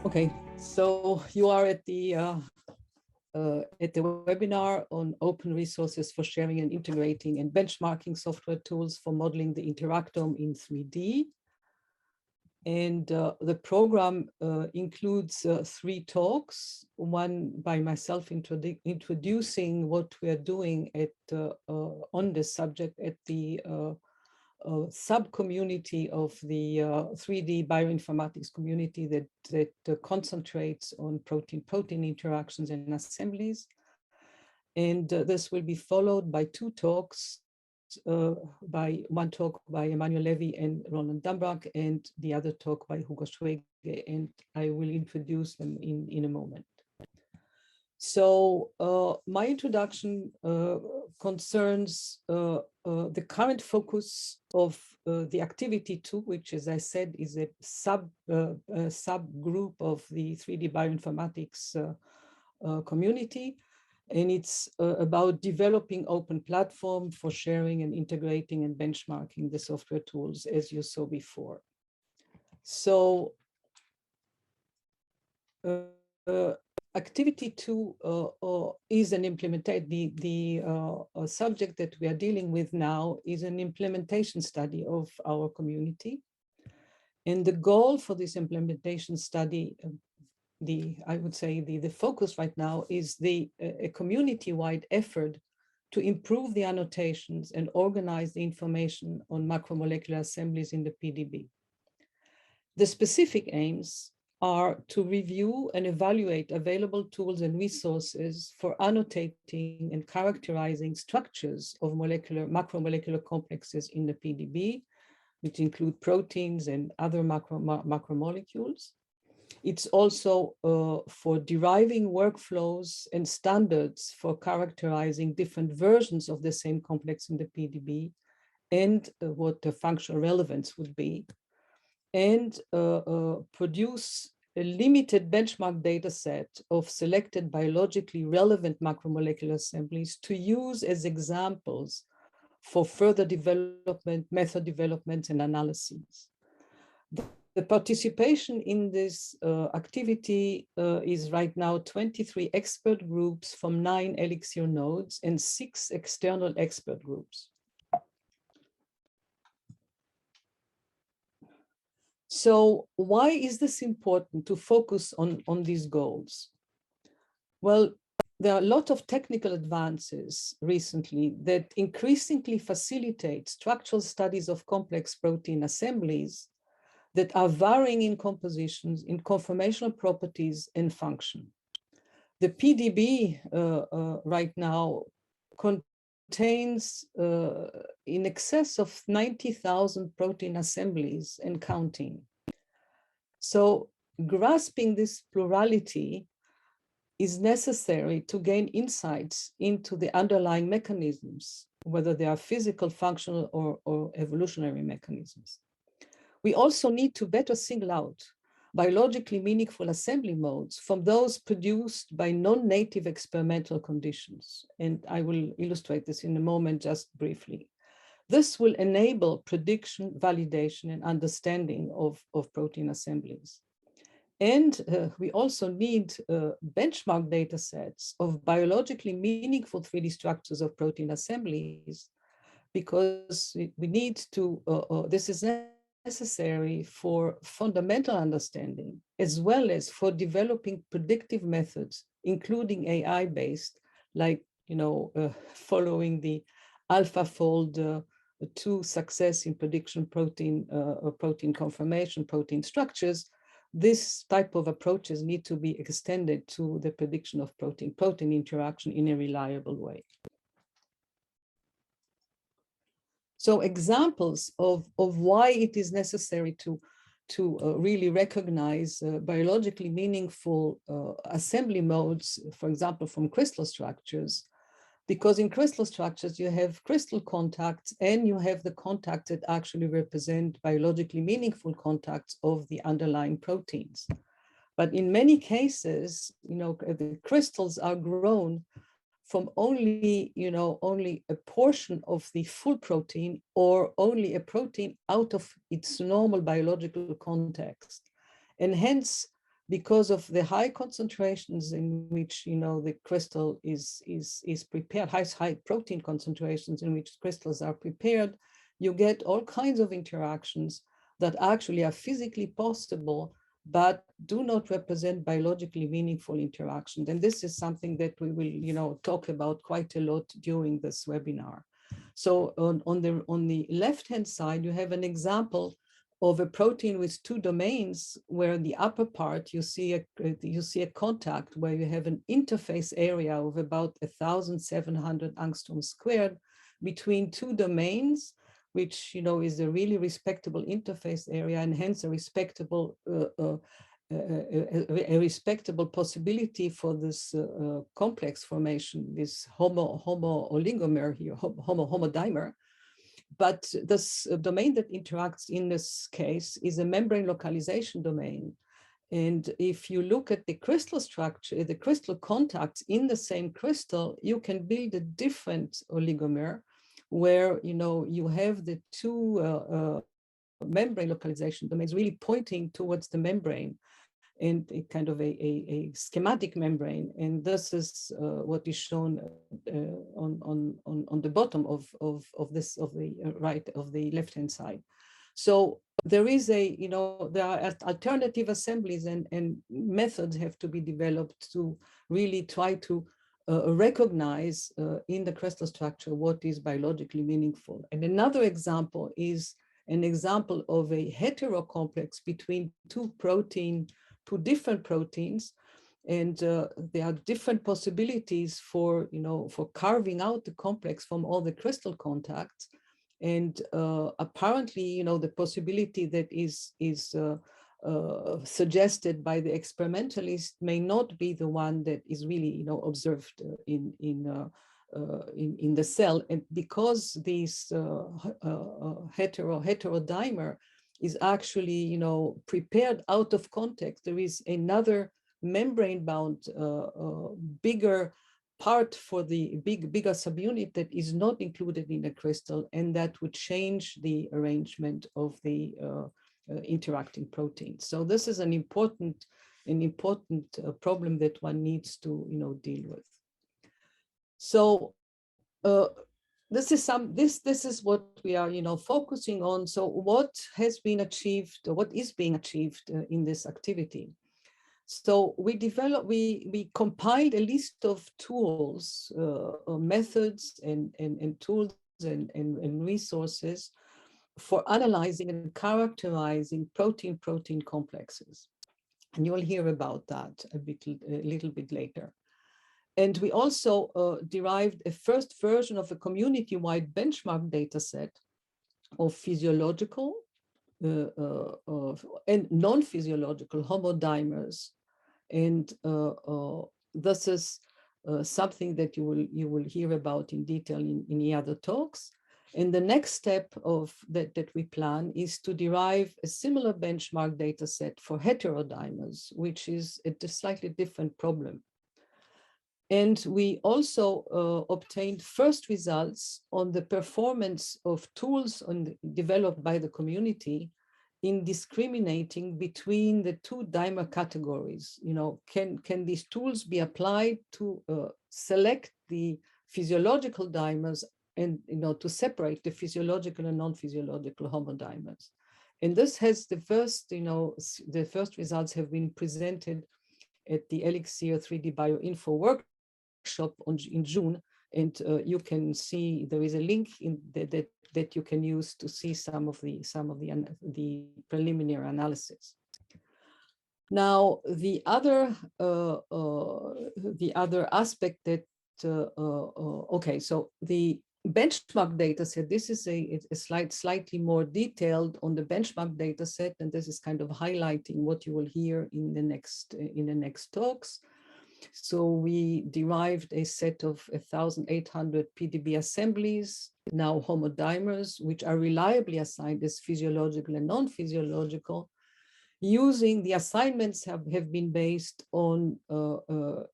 Okay, so you are at the webinar on open resources for sharing and integrating and benchmarking software tools for modeling the interactome in 3D. And the program includes 3 talks, one by myself introducing what we are doing at on this subject at the sub-community of the 3D bioinformatics community that concentrates on protein-protein interactions and assemblies. And this will be followed by 2 talks, one talk by Emmanuel Levy and Roland Dunbrack, and the other talk by Hugo Schweke, and I will introduce them in a moment. So my introduction concerns the current focus of the activity 2, which, as I said, is a subgroup of the 3D bioinformatics community. And it's about developing open platform for sharing and integrating and benchmarking the software tools, as you saw before. So activity 2 is an implementation. The subject that we are dealing with now is an implementation study of our community. And the goal for this implementation study, I would say the focus right now is a community-wide effort to improve the annotations and organize the information on macromolecular assemblies in the PDB. The specific aims are to review and evaluate available tools and resources for annotating and characterizing structures of macromolecular complexes in the PDB, which include proteins and other macromolecules. It's also for deriving workflows and standards for characterizing different versions of the same complex in the PDB and what the functional relevance would be, and produce a limited benchmark data set of selected biologically relevant macromolecular assemblies to use as examples for further development, method development, and analyses. The participation in this activity is right now 23 expert groups from 9 ELIXIR nodes and 6 external expert groups. So why is this important to focus on these goals? Well, there are a lot of technical advances recently that increasingly facilitate structural studies of complex protein assemblies that are varying in compositions, in conformational properties, and function. The PDB right now contains in excess of 90,000 protein assemblies and counting. So grasping this plurality is necessary to gain insights into the underlying mechanisms, whether they are physical, functional, or evolutionary mechanisms. We also need to better single out biologically meaningful assembly modes from those produced by non-native experimental conditions. And I will illustrate this in a moment, just briefly. This will enable prediction, validation, and understanding of protein assemblies. And we also need benchmark data sets of biologically meaningful 3D structures of protein assemblies, because we need to, this is necessary for fundamental understanding, as well as for developing predictive methods, including AI-based, like, following the AlphaFold 2 success in prediction protein conformation, protein structures. This type of approaches need to be extended to the prediction of protein-protein interaction in a reliable way. So examples of why it is necessary to really recognize biologically meaningful assembly modes, for example, from crystal structures, because in crystal structures, you have crystal contacts and you have the contacts that actually represent biologically meaningful contacts of the underlying proteins. But in many cases, the crystals are grown from only a portion of the full protein, or only a protein out of its normal biological context. And hence, because of the high concentrations in which, the crystal is prepared, high protein concentrations in which crystals are prepared, you get all kinds of interactions that actually are physically possible, but do not represent biologically meaningful interactions. And this is something that we will, talk about quite a lot during this webinar. So on the left-hand side, you have an example of a protein with two domains, where in the upper part you see a contact where you have an interface area of about 1,700 angstroms squared between two domains, which is a really respectable interface area, and hence a respectable possibility for this complex formation, this homo-oligomer here, homodimer. But this domain that interacts in this case is a membrane localization domain. And if you look at the crystal structure, the crystal contacts in the same crystal, you can build a different oligomer where, you have the two membrane localization domains really pointing towards the membrane, and a kind of a schematic membrane. And this is what is shown on the bottom of the left-hand side. So there is there are alternative assemblies and methods have to be developed to really try to recognize in the crystal structure what is biologically meaningful. And another example is an example of a heterocomplex between two different proteins, and there are different possibilities for carving out the complex from all the crystal contacts. And apparently, the possibility that is suggested by the experimentalist may not be the one that is really observed in the cell. And because this heterodimer is actually prepared out of context, there is another membrane-bound bigger part for the bigger subunit that is not included in the crystal, and that would change the arrangement of the interacting proteins. So this is an important problem that one needs to deal with. So this is what we are focusing on. So what has been achieved, or what is being achieved in this activity? So we compiled a list of tools, methods, and tools and resources for analyzing and characterizing protein-protein complexes. And you'll hear about that a little bit later. And we also derived a first version of a community-wide benchmark data set of physiological and non-physiological homodimers. And this is something that you will hear about in detail in the other talks. And the next step of that we plan is to derive a similar benchmark data set for heterodimers, which is a slightly different problem. And we also obtained first results on the performance of tools developed by the community in discriminating between the two dimer categories. Can these tools be applied to select the physiological dimers and to separate the physiological and non-physiological homodimers? And this has the first results have been presented at the ELIXIR 3D Bioinfo workshop in June, and you can see there is a link in that you can use to see some of the preliminary analysis. Now, the other aspect that okay, so the benchmark data set, this is a slightly more detailed on the benchmark data set, and this is kind of highlighting what you will hear in the next talks. So we derived a set of 1,800 PDB assemblies, now homodimers, which are reliably assigned as physiological and non-physiological. Using the assignments have been based on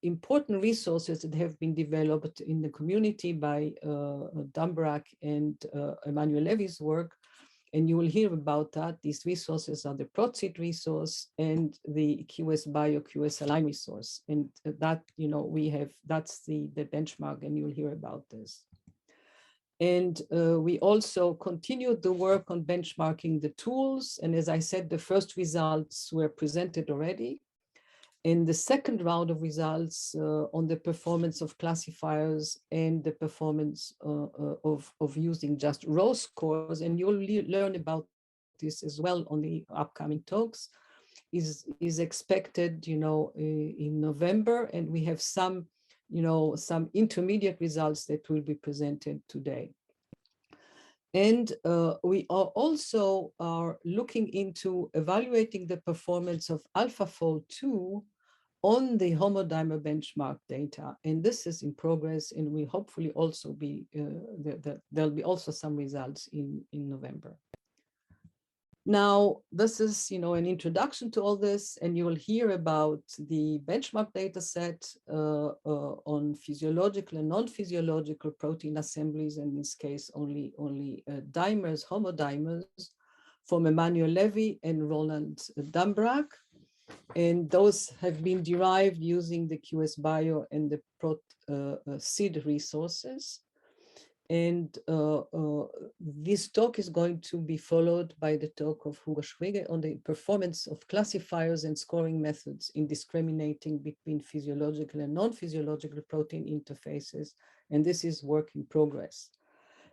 important resources that have been developed in the community by Dunbrack and Emmanuel Levy's work, And you will hear about that. These resources are the PROTSIT resource and the QS-BIO, QS-IL resource. And that, we have, that's the benchmark, and you'll hear about this. And we also continued the work on benchmarking the tools. And as I said, the first results were presented already. In the second round of results on the performance of classifiers and the performance of using just raw scores, and you'll learn about this as well on the upcoming talks, is expected, in November, and we have some, some intermediate results that will be presented today. And we are also looking into evaluating the performance of AlphaFold 2 on the homodimer benchmark data. And this is in progress, and we hopefully also be, there'll be also some results in November. Now, this is, an introduction to all this, and you will hear about the benchmark data set on physiological and non-physiological protein assemblies, and in this case, only dimers, homodimers, from Emmanuel Levy and Roland Dunbrack. And those have been derived using the QS-BIO and the PROT-SID resources. And this talk is going to be followed by the talk of Hugo Schweke on the performance of classifiers and scoring methods in discriminating between physiological and non-physiological protein interfaces. And this is work in progress.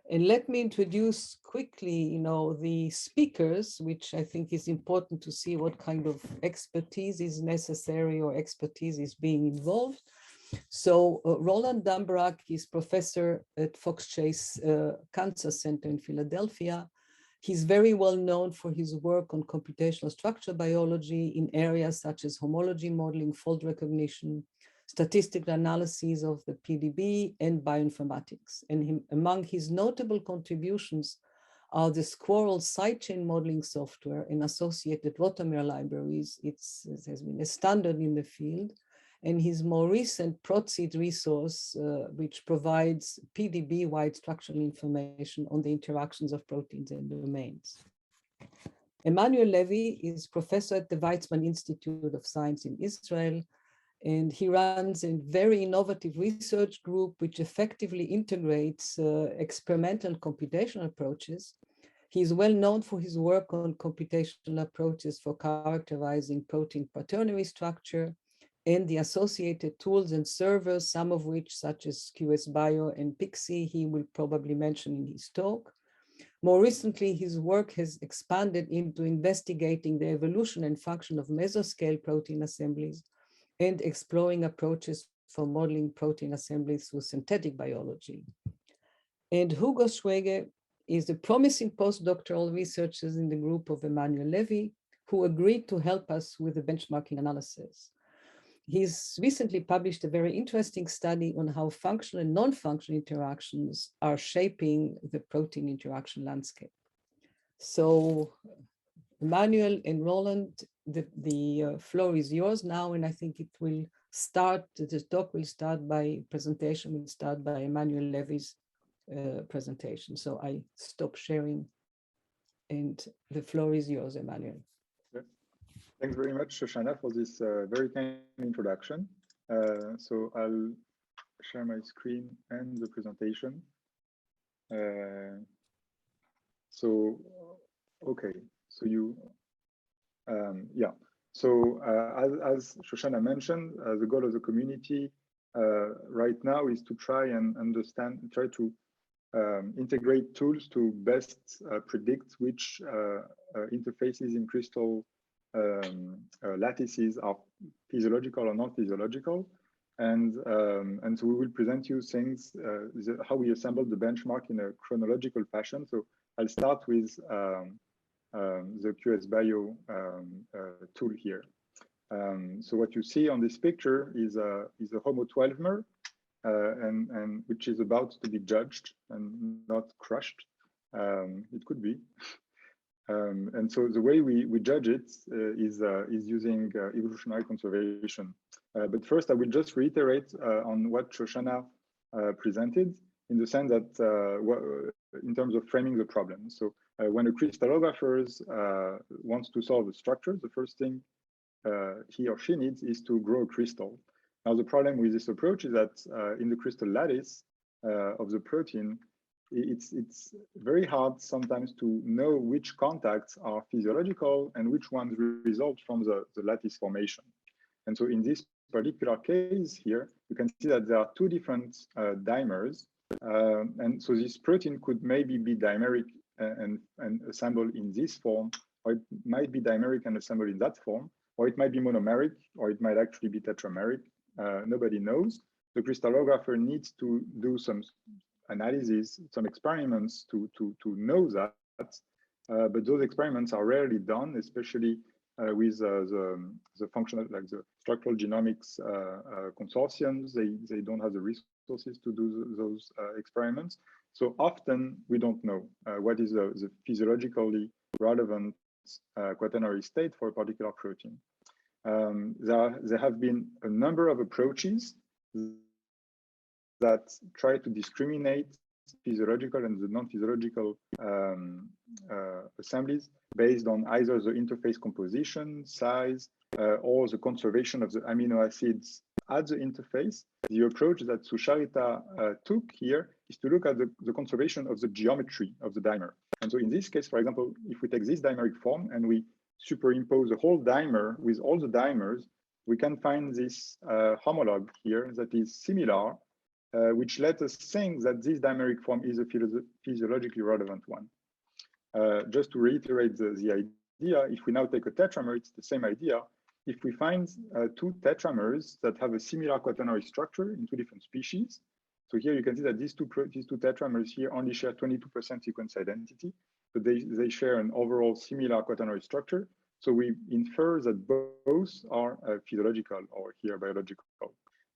And let me introduce quickly, the speakers, which I think is important to see what kind of expertise is necessary or expertise is being involved. So Roland Dunbrack is professor at Fox Chase Cancer Center in Philadelphia. He's very well known for his work on computational structure biology in areas such as homology modeling, fold recognition, statistical analyses of the PDB, and bioinformatics. And among his notable contributions are the Squirrel sidechain modeling software and associated rotamer libraries. It has been a standard in the field. And his more recent PROTSIT resource, which provides PDB-wide structural information on the interactions of proteins and domains. Emmanuel Levy is professor at the Weizmann Institute of Science in Israel, and he runs a very innovative research group which effectively integrates experimental and computational approaches. He is well known for his work on computational approaches for characterizing protein quaternary structure and the associated tools and servers, some of which, such as QS-BIO and Pixie, he will probably mention in his talk. More recently, his work has expanded into investigating the evolution and function of mesoscale protein assemblies and exploring approaches for modeling protein assemblies through synthetic biology. And Hugo Schweke is a promising postdoctoral researcher in the group of Emmanuel Levy, who agreed to help us with the benchmarking analysis. He's recently published a very interesting study on how functional and non-functional interactions are shaping the protein interaction landscape. So Emmanuel and Roland, the floor is yours now, and I think it will start, the talk will start by, presentation will start by Emmanuel Levy's presentation. So I stop sharing and the floor is yours, Emmanuel. Thanks very much, Shoshana, for this very kind introduction. So I'll share my screen and the presentation. Okay, so you, yeah. So as Shoshana mentioned, the goal of the community right now is to try and understand, try to integrate tools to best predict which interfaces in crystal lattices are physiological or non-physiological, and so we will present you things how we assemble the benchmark in a chronological fashion. So I'll start with the QS-BIO tool here. So what you see on this picture is a Homo 12mer, and which is about to be judged and not crushed. It could be. And so the way we judge it is using evolutionary conservation. But first, I will just reiterate on what Shoshana presented. in the sense that in terms of framing the problem. So when a crystallographer wants to solve a structure, the first thing he or she needs is to grow a crystal. Now, the problem with this approach is that in the crystal lattice of the protein, it's very hard sometimes to know which contacts are physiological and which ones result from the lattice formation. And so in this particular case here, you can see that there are two different dimers. And so this protein could maybe be dimeric and assembled in this form, or it might be dimeric and assembled in that form, or it might be monomeric, or it might actually be tetrameric. Nobody knows. The crystallographer needs to do some analysis, some experiments to know that. But those experiments are rarely done, especially with the functional, like the structural genomics consortiums. They don't have the resources to do those experiments. So often we don't know what is the physiologically relevant quaternary state for a particular protein. There have been a number of approaches that try to discriminate physiological and the non-physiological assemblies based on either the interface composition, size, or the conservation of the amino acids at the interface. The approach that Shoshana took here is to look at the conservation of the geometry of the dimer. And so in this case, for example, if we take this dimeric form and we superimpose the whole dimer with all the dimers, we can find this homologue here that is similar, which lets us think that this dimeric form is a physiologically relevant one. Just to reiterate the idea, if we now take a tetramer, it's the same idea. If we find two tetramers that have a similar quaternary structure in two different species, so here you can see that these two tetramers here only share 22% sequence identity, but they share an overall similar quaternary structure. So we infer that both are physiological or here biological.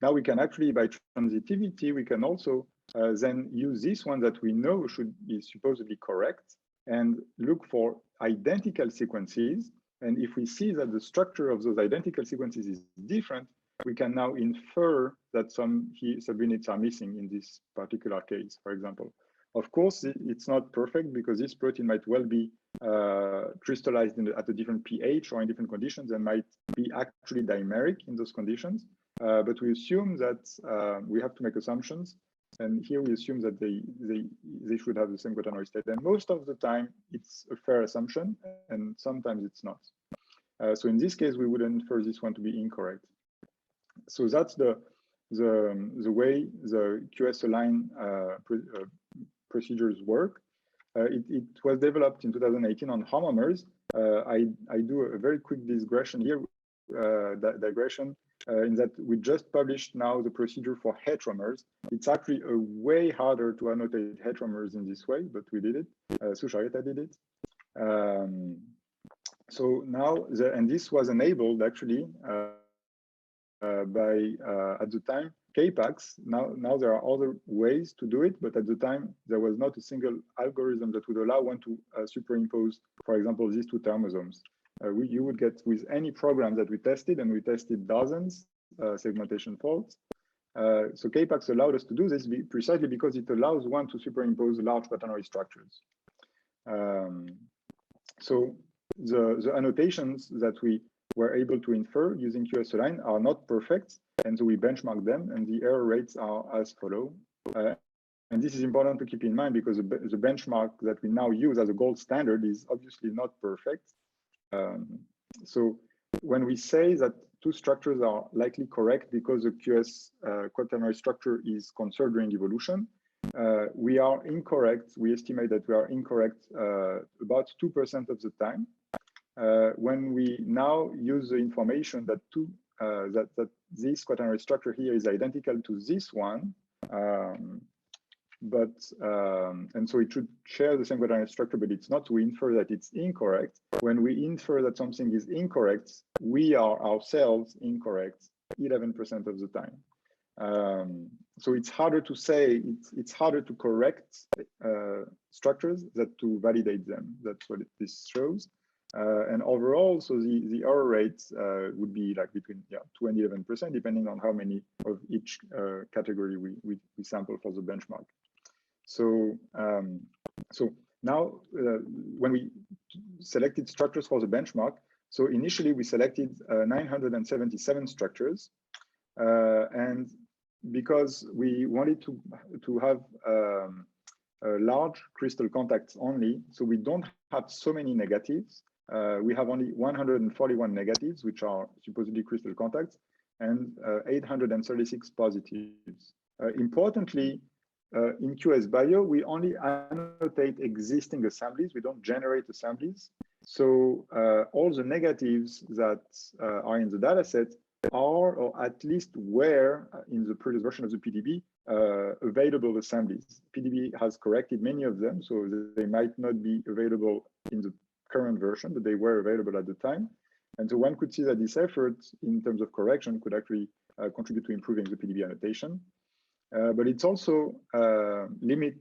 Now we can actually, by transitivity, we can also then use this one that we know is supposedly correct and look for identical sequences. And if we see that the structure of those identical sequences is different, we can now infer that some subunits are missing in this particular case, for example. Of course, it's not perfect because this protein might well be crystallized at a different pH or in different conditions and might be actually dimeric in those conditions. But we assume that we have to make assumptions. And here we assume that they should have the same quaternary state. And most of the time, it's a fair assumption, and sometimes it's not. So in this case, we would infer this one to be incorrect. So that's the way the QS-align procedures work. It was developed in 2018 on homomers. I do a very quick digression here, in that we just published now the procedure for heteromers. It's actually a way harder to annotate heteromers in this way, but we did it. Shoshana did it. So now, and this was enabled actually by, at the time, KPAX. Now there are other ways to do it, but at the time, there was not a single algorithm that would allow one to superimpose, for example, these two termosomes. You would get with any program that we tested, and we tested dozens segmentation faults. So KPAX allowed us to do this precisely because it allows one to superimpose large quaternary structures. So the annotations that we were able to infer using QS-align are not perfect, and so we benchmark them, and the error rates are as follow. And this is important to keep in mind because the benchmark that we now use as a gold standard is obviously not perfect. So when we say that two structures are likely correct because the QS quaternary structure is conserved during evolution, we are incorrect. We estimate that we are incorrect about 2% of the time. When we now use the information that that this quaternary structure here is identical to this one, and so it should share the same quaternary structure, but it's not. We infer that it's incorrect. When we infer that something is incorrect, we are ourselves incorrect 11% of the time. So it's harder to say, it's harder to correct structures than to validate them. That's what this shows. And overall, so the error rates would be like between 2 and 11%, depending on how many of each category we sample for the benchmark. So, so now when we selected structures for the benchmark, so initially we selected 977 structures, and because we wanted to have large crystal contacts only, so we don't have so many negatives. We have only 141 negatives, which are supposedly crystal contacts, and 836 positives. Importantly, in QSBio, we only annotate existing assemblies. We don't generate assemblies. So all the negatives that are in the dataset are, or at least were in the previous version of the PDB, available assemblies. PDB has corrected many of them, so they might not be available in the current version, but they were available at the time. And so one could see that this effort in terms of correction could actually contribute to improving the PDB annotation. But it's also limit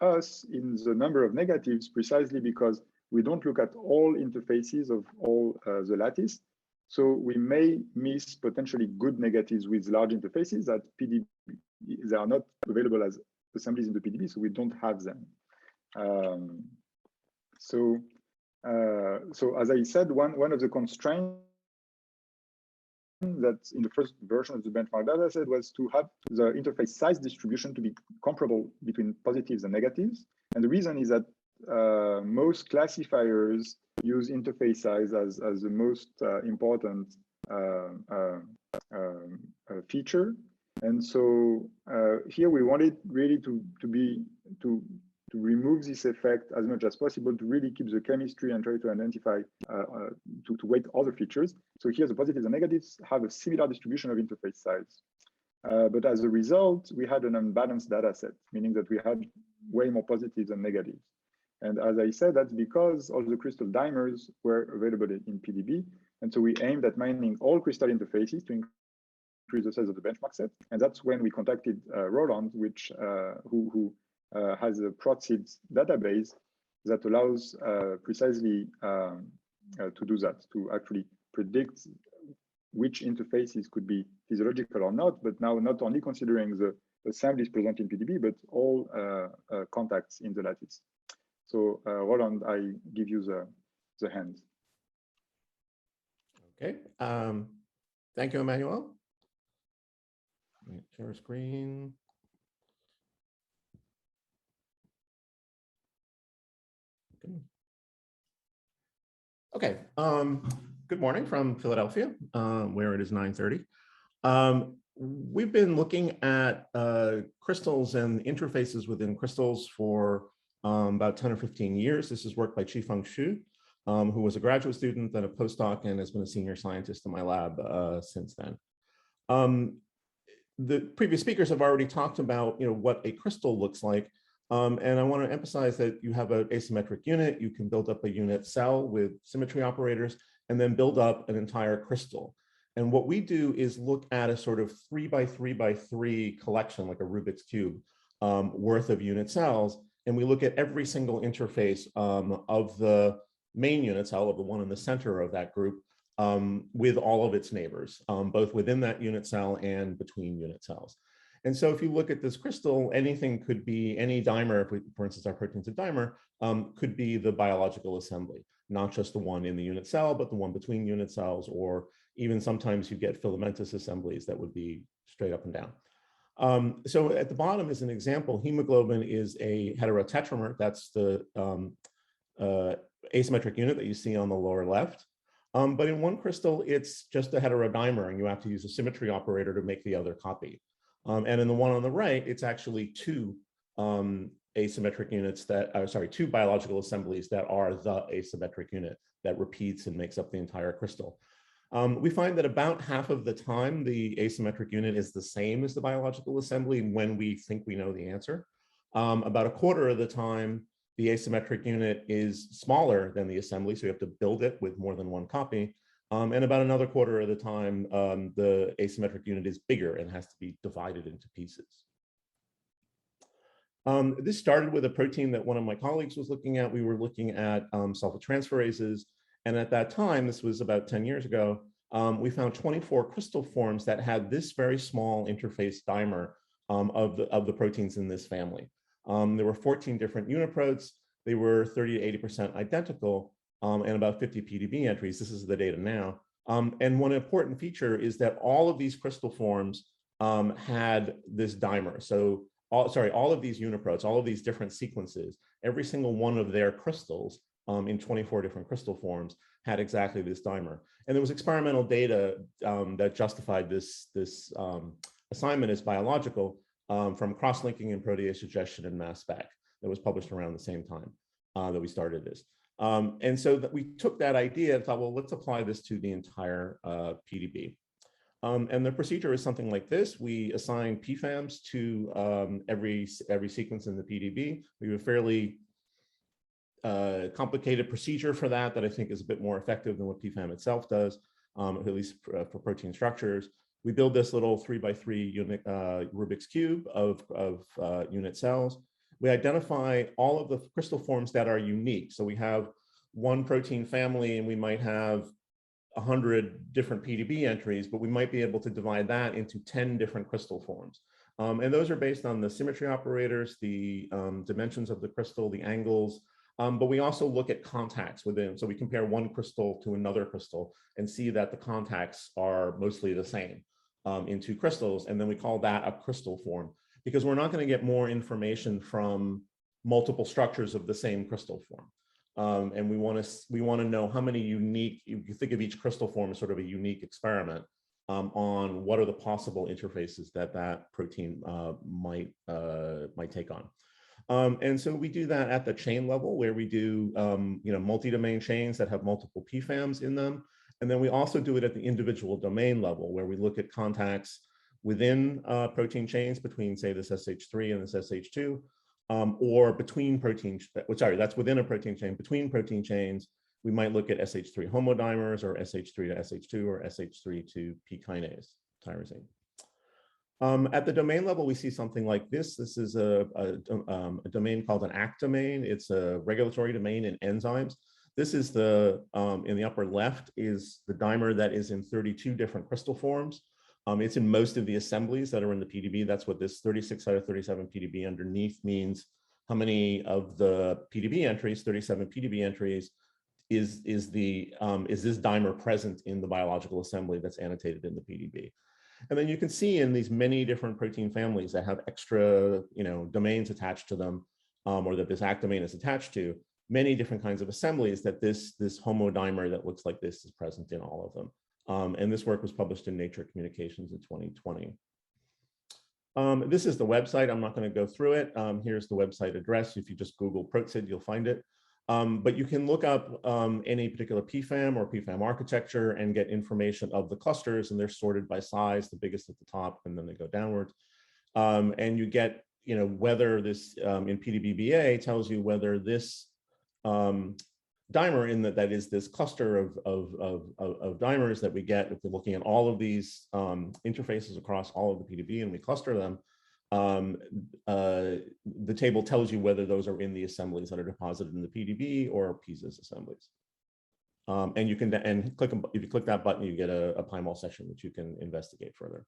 us in the number of negatives precisely because we don't look at all interfaces of all the lattice. So we may miss potentially good negatives with large interfaces that PDB, they are not available as assemblies in the PDB, so we don't have them. So as I said, one of the constraints that in the first version of the benchmark dataset was to have the interface size distribution to be comparable between positives and negatives. And the reason is that most classifiers use interface size as the most important feature. And so here we wanted really to remove this effect as much as possible, to really keep the chemistry and try to identify, to weight other features. So here the positives and negatives have a similar distribution of interface size. But as a result, we had an unbalanced data set, meaning that we had way more positives than negatives. And as I said, that's because all the crystal dimers were available in PDB. And so we aimed at mining all crystal interfaces to increase the size of the benchmark set. And that's when we contacted Roland, which who has a ProtSeed database that allows precisely to do that, to actually predict which interfaces could be physiological or not, but now not only considering the assemblies present in PDB, but all contacts in the lattice. So Roland, I give you the hand. Okay, thank you, Emmanuel. Share screen. Okay, good morning from Philadelphia, where it is 9:30. We've been looking at crystals and interfaces within crystals for about 10 or 15 years. This is work by Qifeng Xu, who was a graduate student, then a postdoc, and has been a senior scientist in my lab since then. The previous speakers have already talked about what a crystal looks like. And I want to emphasize that you have an asymmetric unit. You can build up a unit cell with symmetry operators and then build up an entire crystal. And what we do is look at a sort of 3 by 3 by 3 collection, like a Rubik's Cube worth of unit cells. And we look at every single interface of the main unit cell, of the one in the center of that group, with all of its neighbors, both within that unit cell and between unit cells. And so if you look at this crystal, anything could be, any dimer, if we, for instance, our protein's a dimer, could be the biological assembly, not just the one in the unit cell, but the one between unit cells, or even sometimes you get filamentous assemblies that would be straight up and down. So at the bottom is an example. Hemoglobin is a heterotetramer. That's the asymmetric unit that you see on the lower left. But in one crystal, it's just a heterodimer, and you have to use a symmetry operator to make the other copy. And in the one on the right, it's actually two asymmetric units that are, sorry, two biological assemblies that are the asymmetric unit that repeats and makes up the entire crystal. We find that about half of the time, the asymmetric unit is the same as the biological assembly when we think we know the answer. About a quarter of the time, the asymmetric unit is smaller than the assembly, so you have to build it with more than one copy. And about another quarter of the time, the asymmetric unit is bigger and has to be divided into pieces. This started with a protein that one of my colleagues was looking at. We were looking at sulfotransferases. And at that time, this was about 10 years ago, we found 24 crystal forms that had this very small interface dimer of the proteins in this family. There were 14 different uniprotes. They were 30 to 80% identical, and about 50 PDB entries. This is the data now. And one important feature is that all of these crystal forms had this dimer. So, all of these uniprotes, all of these different sequences, every single one of their crystals in 24 different crystal forms had exactly this dimer. And there was experimental data that justified this assignment as biological from cross-linking and protease suggestion and mass spec that was published around the same time that we started this. And so that we took that idea and thought, well, let's apply this to the entire PDB. And the procedure is something like this. We assign PFAMs to every sequence in the PDB. We have a fairly complicated procedure for that I think is a bit more effective than what PFAM itself does, at least for protein structures. We build this little 3x3 unit Rubik's Cube of unit cells. We identify all of the crystal forms that are unique. So we have one protein family and we might have 100 different PDB entries, but we might be able to divide that into 10 different crystal forms. And those are based on the symmetry operators, the dimensions of the crystal, the angles, but we also look at contacts within. So we compare one crystal to another crystal and see that the contacts are mostly the same in two crystals. And then we call that a crystal form, because we're not going to get more information from multiple structures of the same crystal form. And we want to know how many unique, you think of each crystal form as sort of a unique experiment on what are the possible interfaces that protein might take on. And so we do that at the chain level, where we do multi-domain chains that have multiple PFAMs in them. And then we also do it at the individual domain level, where we look at contacts within protein chains between, say, this SH3 and this SH2, or between proteins, that's within a protein chain. Between protein chains, we might look at SH3 homodimers, or SH3 to SH2, or SH3 to P kinase tyrosine. At the domain level, we see something like this. This is a domain called an ACT domain. It's a regulatory domain in enzymes. This is in the upper left is the dimer that is in 32 different crystal forms. It's in most of the assemblies that are in the PDB. That's what this 36 out of 37 PDB underneath means. How many of the PDB entries, 37 PDB entries, is this dimer present in the biological assembly that's annotated in the PDB? And then you can see in these many different protein families that have extra, domains attached to them, or that this ACT domain is attached to, many different kinds of assemblies that this homodimer that looks like this is present in all of them. And this work was published in Nature Communications in 2020. This is the website. I'm not going to go through it. Here's the website address. If you just Google ProtSid, you'll find it. But you can look up any particular PFAM or PFAM architecture and get information of the clusters, and they're sorted by size, the biggest at the top, and then they go downwards. And you get, whether this in PDB-BA tells you whether this dimer that is this cluster of dimers that we get if we're looking at all of these interfaces across all of the PDB and we cluster them. The table tells you whether those are in the assemblies that are deposited in the PDB or PISA's assemblies. And you can if you click that button, you get a PyMol session which you can investigate further.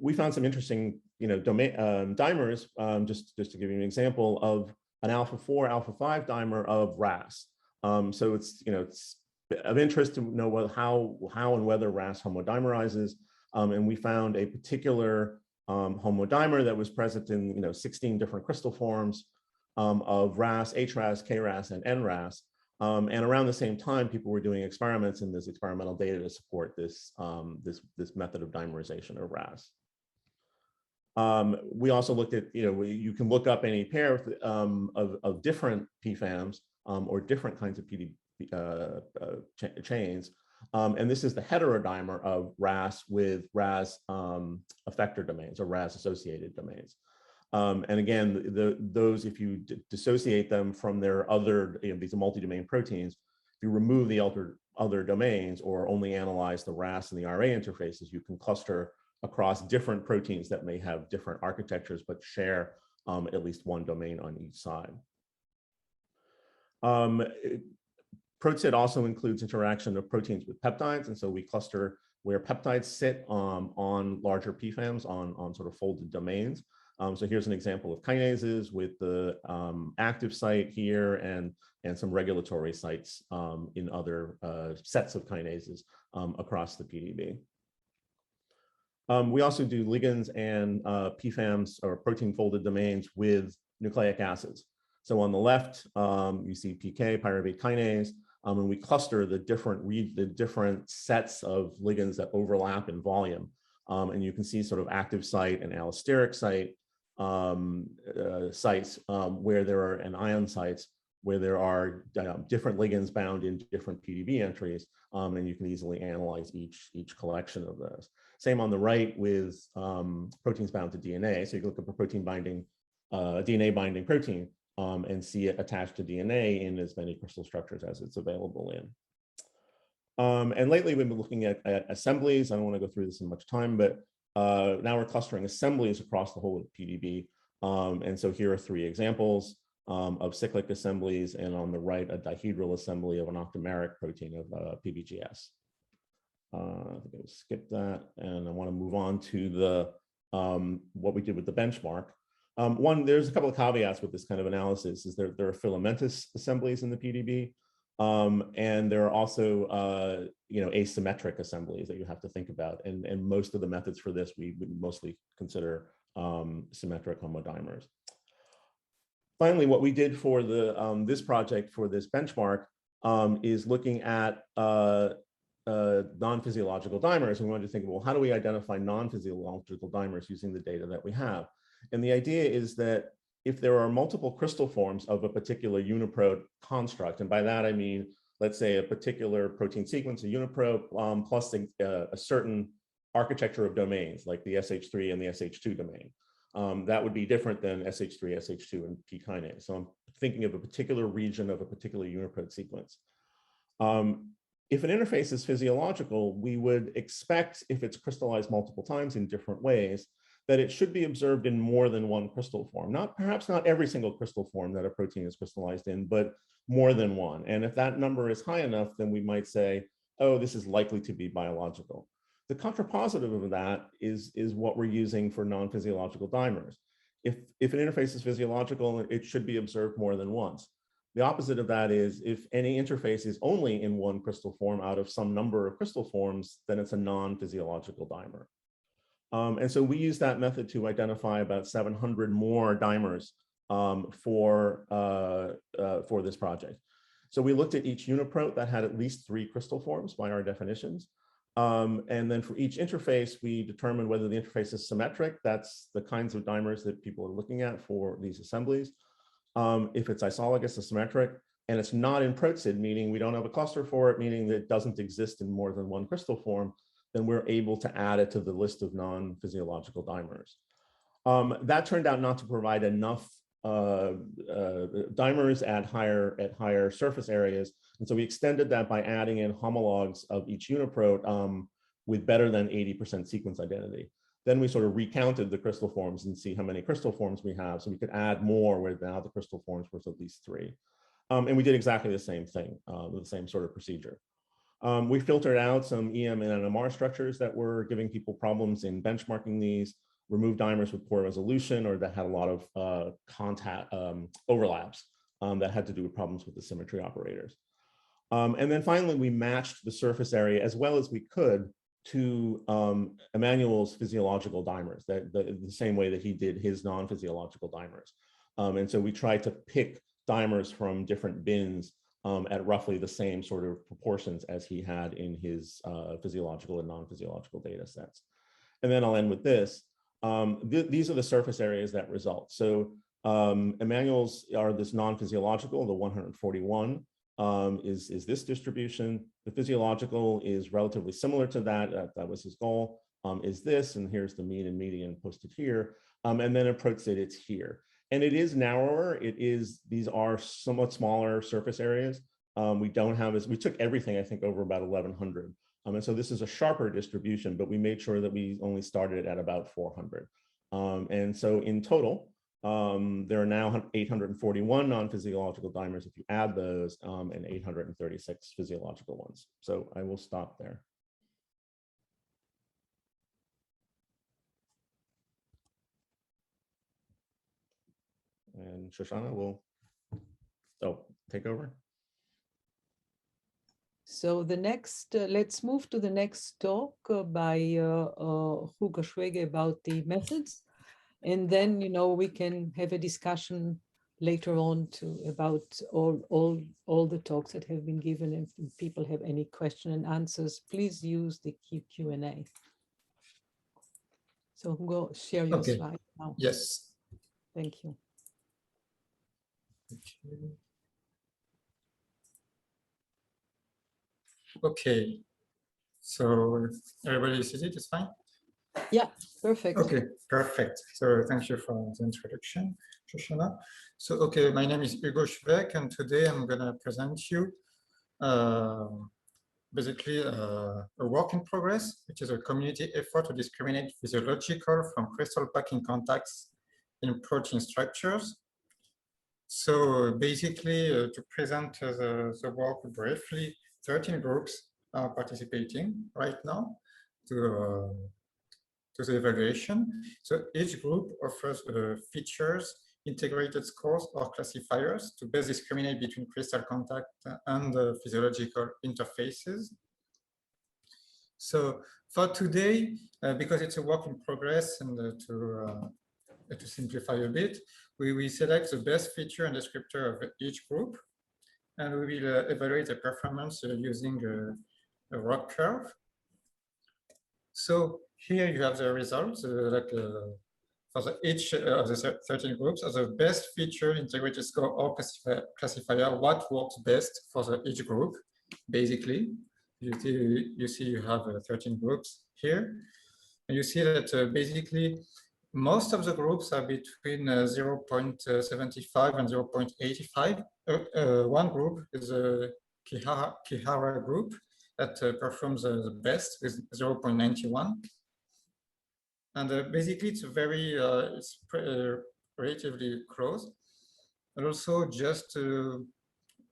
We found some interesting, dimers. Just to give you an example of an alpha-4, alpha-5 dimer of RAS. So it's of interest to know how and whether RAS homodimerizes. And we found a particular homodimer that was present in 16 different crystal forms of RAS, HRAS, KRAS, and NRAS. And around the same time, people were doing experiments in this experimental data to support this method of dimerization of RAS. We also looked at, you can look up any pair of different PFAMs or different kinds of chains. And this is the heterodimer of RAS with RAS effector domains or RAS associated domains. And again, those, if you dissociate them from their other, these multi-domain proteins, if you remove the other domains or only analyze the RAS and the RA interfaces, you can cluster across different proteins that may have different architectures but share at least one domain on each side. ProtSid also includes interaction of proteins with peptides, and so we cluster where peptides sit on larger PFAMs on sort of folded domains. So here's an example of kinases with the active site here and some regulatory sites in other sets of kinases across the PDB. We also do ligands and PFAMs, or protein folded domains, with nucleic acids. So on the left, you see PK, pyruvate kinase, and we cluster the different sets of ligands that overlap in volume. And you can see sort of active site and allosteric site sites where there are, and ion sites where there are different ligands bound in different PDB entries, and you can easily analyze each collection of those. Same on the right with proteins bound to DNA. So you can look at a protein binding, DNA binding protein, and see it attached to DNA in as many crystal structures as it's available in. And lately we've been looking at assemblies. I don't want to go through this in much time, but now we're clustering assemblies across the whole of PDB. And so here are 3 examples of cyclic assemblies, and on the right, a dihedral assembly of an octameric protein of PBGS. I think I skipped that, and I want to move on to the what we did with the benchmark. There's a couple of caveats with this kind of analysis. Is there are filamentous assemblies in the PDB, and there are also asymmetric assemblies that you have to think about. And most of the methods for this we would mostly consider symmetric homodimers. Finally, what we did for the this project for this benchmark is looking at non-physiological dimers. And we wanted to think, well, how do we identify non-physiological dimers using the data that we have? And the idea is that if there are multiple crystal forms of a particular uniprot construct, and by that I mean, let's say a particular protein sequence, a uniprot, plus a certain architecture of domains, like the SH3 and the SH2 domain, that would be different than SH3, SH2, and P kinase. So I'm thinking of a particular region of a particular uniprot sequence. If an interface is physiological, we would expect, if it's crystallized multiple times in different ways, that it should be observed in more than one crystal form. Perhaps not every single crystal form that a protein is crystallized in, but more than one. And if that number is high enough, then we might say, oh, this is likely to be biological. The contrapositive of that is what we're using for non-physiological dimers. If an interface is physiological, it should be observed more than once. The opposite of that is if any interface is only in one crystal form out of some number of crystal forms, then it's a non-physiological dimer. And so we use that method to identify about 700 more dimers for this project. So we looked at each uniprot that had at least 3 crystal forms by our definitions. And then for each interface, we determined whether the interface is symmetric. That's the kinds of dimers that people are looking at for these assemblies. If it's isologous, asymmetric, and it's not in protsid, meaning we don't have a cluster for it, meaning that it doesn't exist in more than one crystal form, then we're able to add it to the list of non-physiological dimers. That turned out not to provide enough dimers at higher surface areas. And so we extended that by adding in homologs of each uniprot with better than 80% sequence identity. Then we sort of recounted the crystal forms and see how many crystal forms we have. So we could add more where now the crystal forms was at least 3. And we did exactly the same thing, with the same sort of procedure. We filtered out some EM and NMR structures that were giving people problems in benchmarking these, removed dimers with poor resolution or that had a lot of contact overlaps that had to do with problems with the symmetry operators. And then finally, we matched the surface area as well as we could to Emmanuel's physiological dimers, the same way that he did his non-physiological dimers. And so we tried to pick dimers from different bins at roughly the same sort of proportions as he had in his physiological and non-physiological data sets. And then I'll end with this. These are the surface areas that result. So Emmanuel's are this non-physiological, the 141 is this distribution. The physiological is relatively similar to that. That was his goal, is this, and here's the mean and median posted here. And then approach it, it's here. And it is narrower. These are somewhat smaller surface areas. We don't have we took everything, I think, over about 1100. And so this is a sharper distribution, but we made sure that we only started at about 400. And so in total, there are now 841 non-physiological dimers if you add those, and 836 physiological ones. So I will stop there. And Shoshana will take over. So the next, let's move to the next talk by Hugo Schweke about the methods. And then, we can have a discussion later on about all the talks that have been given. And if people have any question and answers, please use the Q&A. So Hugo, share your slide now. Yes. Thank you. Okay. So everybody sees it, it's fine? Yeah, perfect. Okay, perfect. So thank you for the introduction, Shoshana. So, okay, my name is Hugo Schweke, and today I'm going to present you basically a work in progress, which is a community effort to discriminate physiological from crystal packing contacts in protein structures. So basically, to present the work briefly, 13 groups are participating right now to the evaluation. So each group offers features, integrated scores or classifiers to best discriminate between crystal contact and physiological interfaces. So for today, because it's a work in progress and to simplify a bit, we select the best feature and descriptor of each group, and we will evaluate the performance using a ROC curve. So here you have the results, for each of the 13 groups as the best feature, integrated score or classifier, what works best for each group, basically. You see you have 13 groups here. And you see that basically most of the groups are between 0.75 and 0.85. One group is a Kihara group that performs the best with 0.91. And basically it's very, it's relatively close. And also just a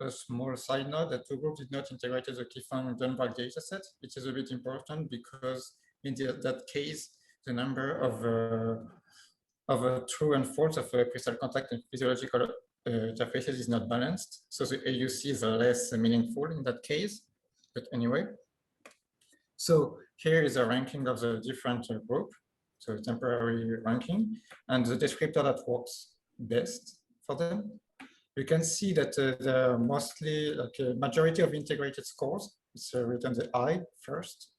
small side note that two groups did not integrate the key-found Dunbrack dataset, which is a bit important because in that case, the number of true and false of crystal contact and physiological interfaces is not balanced. So the AUC is less meaningful in that case, but anyway. So here is a ranking of the different group, so temporary ranking, and the descriptor that works best for them. You can see that there are mostly like a majority of integrated scores. It's written the I first.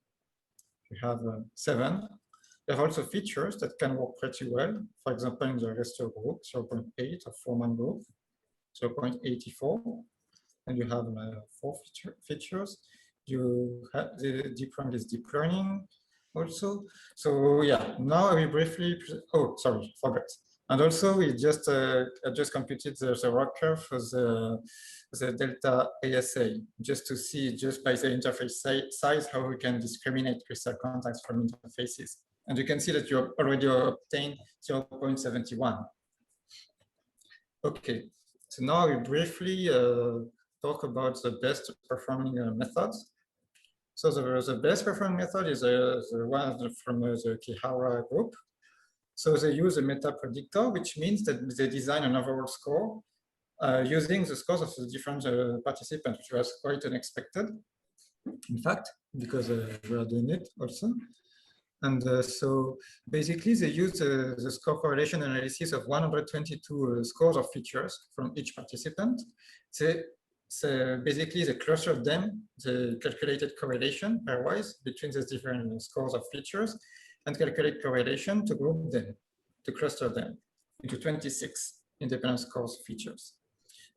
We have 7. There are also features that can work pretty well. For example, in the rester group, 0.8 or Foreman group, 0.84. And you have 4 features. You have the deep rank is deep learning also. So yeah, now we briefly, oh, sorry, forgot. And also we just computed the ROC curve for the delta ASA, just to see just by the interface size how we can discriminate crystal contacts from interfaces. And you can see that you already obtained 0.71. Okay, so now we briefly talk about the best performing methods. So the best performing method is the one from the Kihara group. So they use a meta predictor, which means that they design an overall score using the scores of the different participants, which was quite unexpected, in fact, because we are doing it also. And so basically they use the score correlation analysis of 122 scores of features from each participant. So basically they cluster them, the calculated correlation pairwise between the different scores of features, and calculate correlation to group them, to cluster them into 26 independent scores features.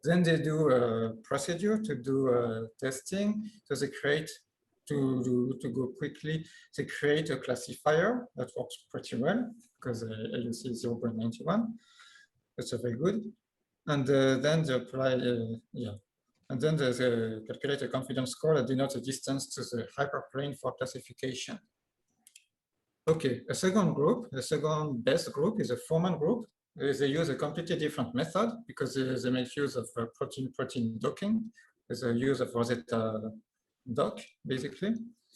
Then they do a procedure to do testing. So they create, to go quickly, they create a classifier that works pretty well because you see 0.91. That's very good. And then they apply, and then they calculate a confidence score that denotes the distance to the hyperplane for classification. Okay, a second group, the second best group is a Foreman group. They use a completely different method because they make use of protein-protein docking. There's a use of Rosetta dock, basically.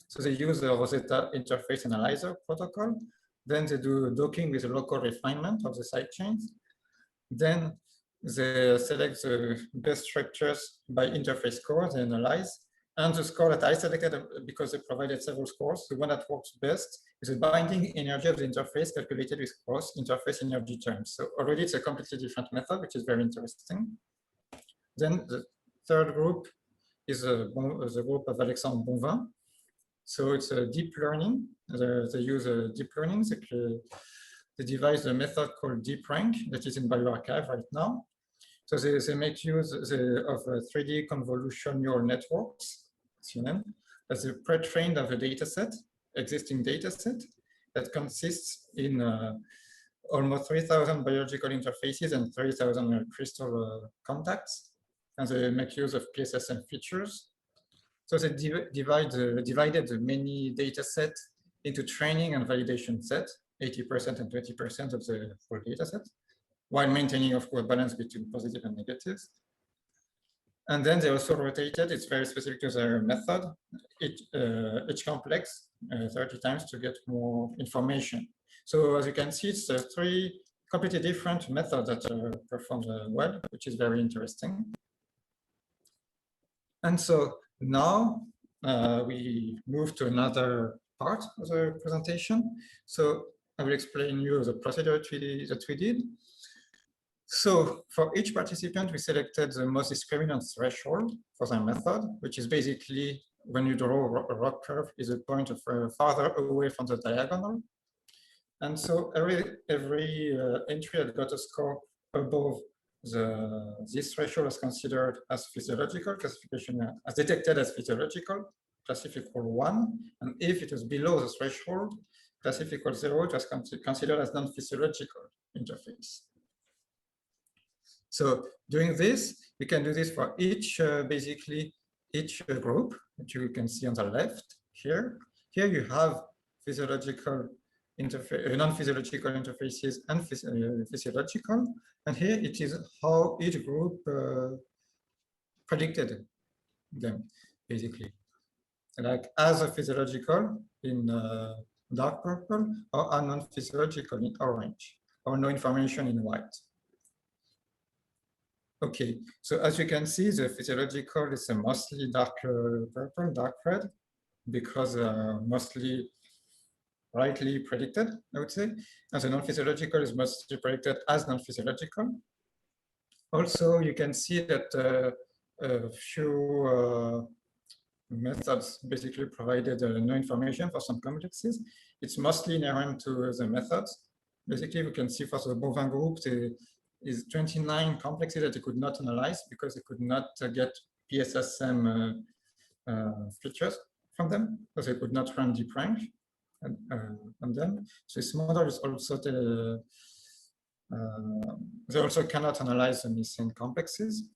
So they use the Rosetta interface analyzer protocol. Then they do docking with a local refinement of the side chains. Then they select the best structures by interface score, they analyze. And the score that I selected, because they provided several scores, the one that works best is the binding energy of the interface calculated with cross interface energy terms. So already it's a completely different method, which is very interesting. Then the third group is the group of Alexandre Bonvin. So it's a deep learning. They use deep learning. They devise a method called DeepRank that is in bioRxiv right now. So they make use of 3D convolution neural networks, CNN, as a pre-trained of a data set, existing data set, that consists in almost 3,000 biological interfaces and 3,000 crystal contacts. And they make use of PSSM features. So they divided the many data set into training and validation set, 80% and 20% of the full data set, while maintaining, of course, balance between positive and negatives. And then they also rotated, it's very specific to their method, each complex 30 times to get more information. So as you can see, it's 3 completely different methods that perform well, which is very interesting. And so now we move to another part of the presentation. So I will explain you the procedure that we did. So for each participant, we selected the most discriminant threshold for their method, which is basically when you draw a rock curve is a point of farther away from the diagonal. And so every entry that got a score above this threshold is considered as physiological classification, as detected as physiological, classifical 1. And if it was below the threshold, classifical 0, it was considered as non-physiological interface. So doing this, we can do this for each, basically each group, which you can see on the left here. Here you have physiological interface, non-physiological interfaces and physiological. And here it is how each group predicted them, basically. Like as a physiological in dark purple, or a non-physiological in orange, or no information in white. Okay, so as you can see, the physiological is a mostly dark purple, dark red, because mostly rightly predicted, I would say. And the non-physiological is mostly predicted as non-physiological. Also, you can see that a few methods basically provided no information for some complexes. It's mostly inherent to the methods. Basically, we can see for the Bonvin group, is 29 complexes that they could not analyze because they could not get PSSM features from them, because they could not run DeepRank on them. So this model is also they also cannot analyze the missing complexes.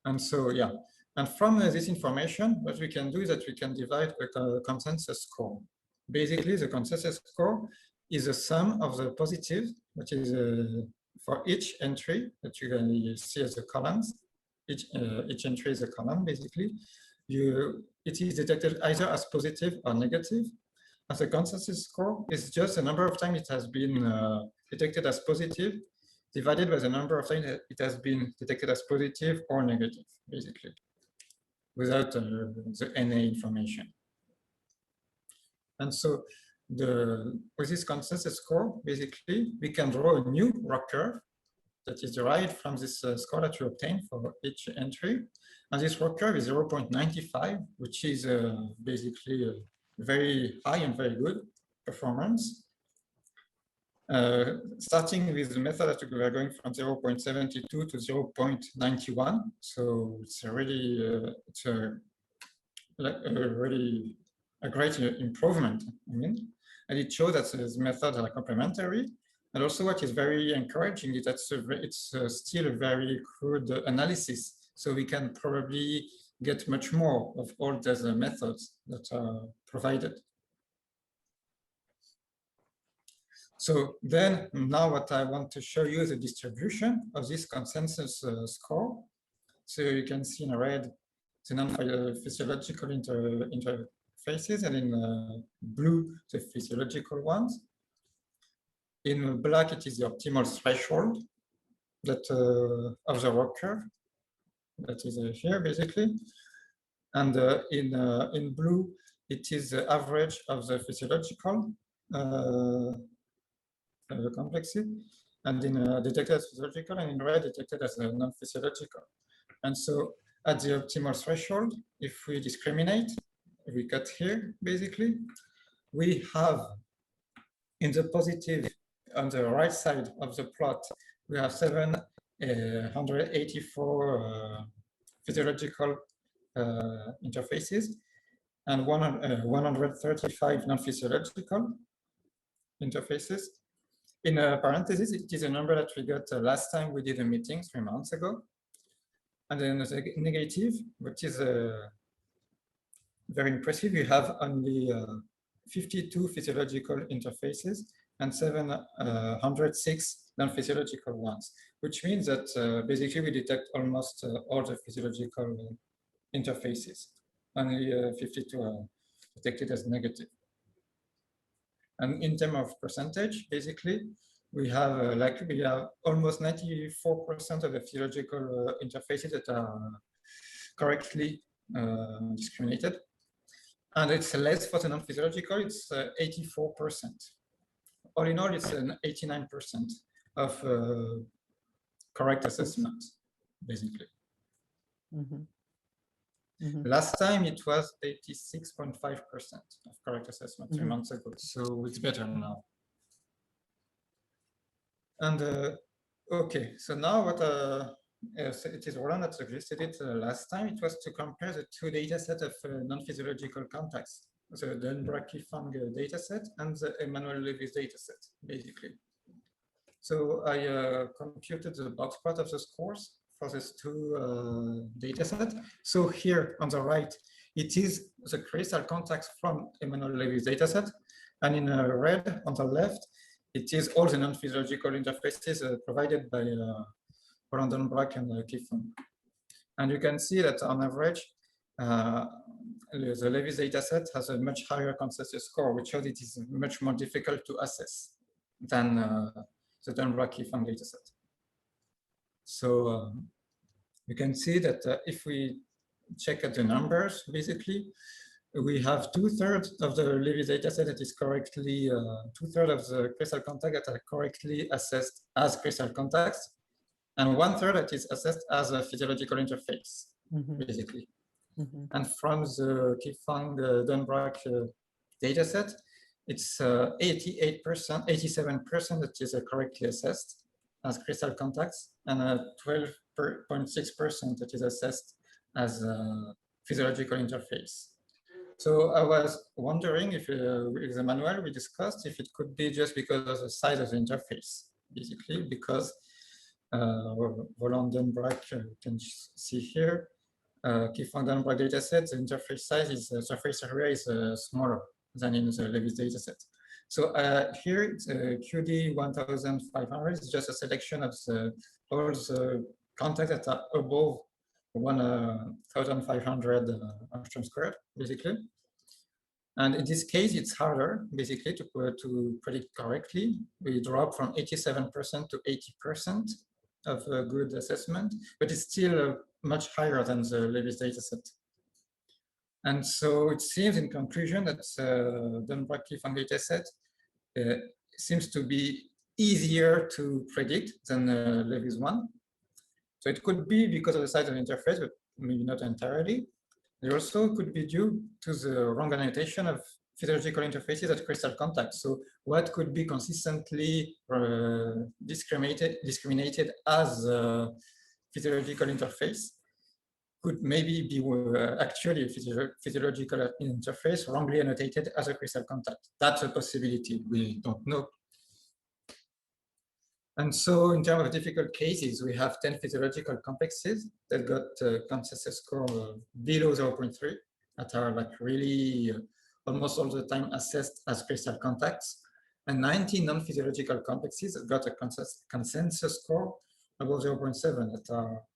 And so, yeah. And from this information, what we can do is that we can divide a consensus score. Basically, the consensus score is the sum of the positives, which is for each entry that you can see as the columns. Each entry is a column, basically. It is detected either as positive or negative. As a consensus score is just the number of times it has been detected as positive divided by the number of times it has been detected as positive or negative, basically, without the NA information. And so with this consensus score, basically, we can draw a new rock curve that is derived from this score that you obtain for each entry. And this rock curve is 0.95, which is basically a very high and very good performance. Starting with the method that we are going from 0.72 to 0.91. So it's a really, really a great improvement, I mean. And it shows that these methods are complementary. And also what is very encouraging is that it's still a very crude analysis. So we can probably get much more of all those methods that are provided. So then now what I want to show you is the distribution of this consensus score. So you can see in red the non-physiological interfaces, and in blue the physiological ones. In black it is the optimal threshold. that of the ROC curve that is here basically, and in blue it is the average of the physiological complexity, and in detected as physiological, and in red detected as non-physiological. And so at the optimal threshold, if we discriminate, we cut here basically, we have in the positive on the right side of the plot, we have 784 physiological interfaces and 135 non-physiological interfaces. In parentheses, it is a number that we got last time we did a meeting 3 months ago. And then the negative, which is very impressive, we have only 52 physiological interfaces and 706 non-physiological ones, which means that basically we detect almost all the physiological interfaces. Only 52 are detected as negative. And in terms of percentage, basically, we have almost 94% of the physiological interfaces that are correctly discriminated. And it's less for the non-physiological, it's 84%. All in all, it's an 89% of correct assessment, basically. Mm-hmm. Mm-hmm. Last time it was 86.5% of correct assessment 3 months ago, so it's better now. And okay, so now what it is Roland that suggested it last time. It was to compare the two data sets of non-physiological contacts, the Dunbrack-Fung data set and the Emmanuel Levy's data set, basically. So I computed the box plot of the scores for these two data sets. So here on the right, it is the crystal contacts from Emmanuel Levy's data set, and in red on the left, it is all the non-physiological interfaces provided by Roland, Dunbrack, and Fung. And you can see that on average, the Levy's dataset has a much higher consensus score, which shows it is much more difficult to assess than the Dunbrack-Fung dataset. So you can see that if we check at the numbers, basically, we have 2/3 of the Levy's dataset that is correctly, 2/3 of the crystal contacts that are correctly assessed as crystal contacts, and 1/3 that is assessed as a physiological interface, basically. And from the Fung Dunbrack dataset, it's 88%, 87% that is correctly assessed as crystal contacts, and 12.6% that is assessed as a physiological interface. So I was wondering if with Emmanuel we discussed if it could be just because of the size of the interface, basically, because Roland Dunbrack, you can see here, Fung Dunbrack dataset, the interface size is surface area is smaller than in the Levy's dataset. So here it's QD 1500 is just a selection of all the contacts that are above 1500 angstrom squared, basically. And in this case, it's harder, basically, to predict correctly. We drop from 87% to 80% of a good assessment, but it's still much higher than the Levy's dataset. And so it seems, in conclusion, that Dunbrack-Fung dataset seems to be easier to predict than Levy's one. So it could be because of the size of the interface, but maybe not entirely. It also could be due to the wrong annotation of physiological interfaces at crystal contact. So what could be consistently discriminated as a physiological interface could maybe be actually a physiological interface wrongly annotated as a crystal contact. That's a possibility, we don't know. And so in terms of difficult cases, we have 10 physiological complexes that got consensus score below 0.3 that are like really almost all the time assessed as crystal contacts, and 19 non-physiological complexes that got a consensus score above 0.7 that are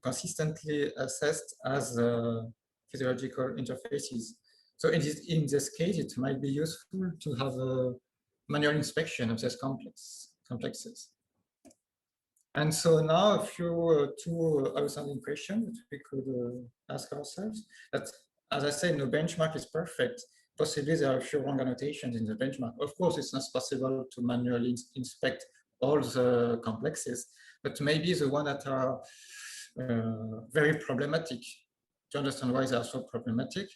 consistently assessed as physiological interfaces. So in this case, it might be useful to have a manual inspection of this complexes. And so now a few two outstanding questions that we could ask ourselves. That, as I said, no benchmark is perfect. Possibly there are a few wrong annotations in the benchmark. Of course, it's not possible to manually inspect all the complexes, but maybe the ones that are very problematic, to understand why they are so problematic.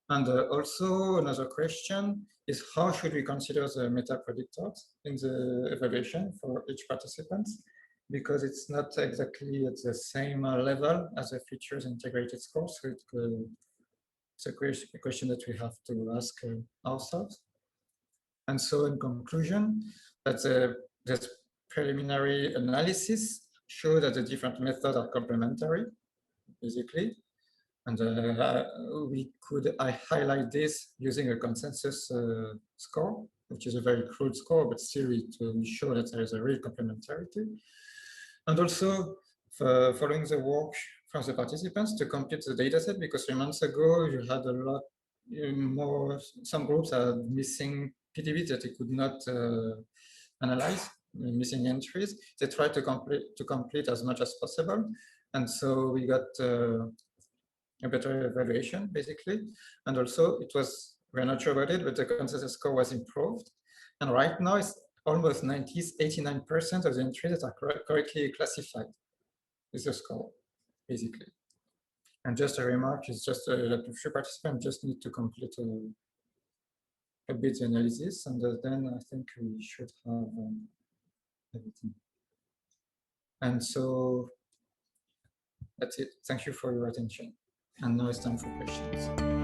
And also another question is how should we consider the meta predictors in the evaluation for each participant? Because it's not exactly at the same level as the features integrated score. So it's a question that we have to ask ourselves. And so in conclusion, that this preliminary analysis show that the different methods are complementary, basically. And we could highlight this using a consensus score, which is a very crude score, but still we show that there is a real complementarity. And also following the work from the participants to complete the dataset, because 3 months ago you had a lot more, some groups are missing PDBs that they could not analyze, missing entries. They tried to complete as much as possible. And so we got a better evaluation, basically. And also it was, we're not sure about it, but the consensus score was improved. And right now it's almost 89% of the entries that are correctly classified is the score, basically. And just a remark is just that a few participants just need to complete a bit the analysis, and then I think we should have everything. And so that's it. Thank you for your attention. And now it's time for questions.